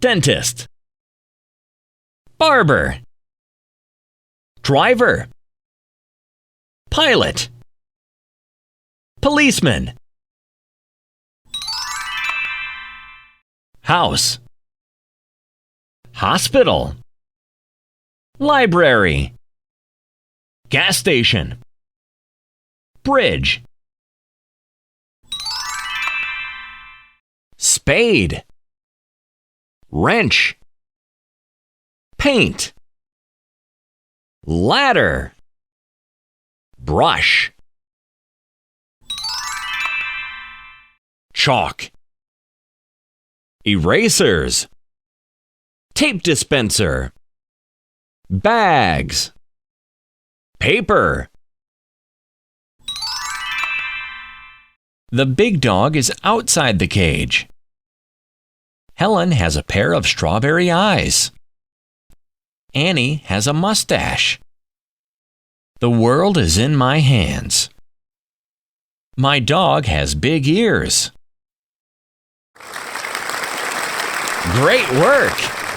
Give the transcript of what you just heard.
Dentist. Barber. Driver. Pilot. Policeman. House. Hospital. Library. Gas station. Bridge. Spade. Wrench. Paint. Ladder. Brush. Chalk. Erasers. Tape dispenser. Bags. Paper. The big dog is outside the cage. Helen has a pair of strawberry eyes. Annie has a mustache. The world is in my hands. My dog has big ears. Great work!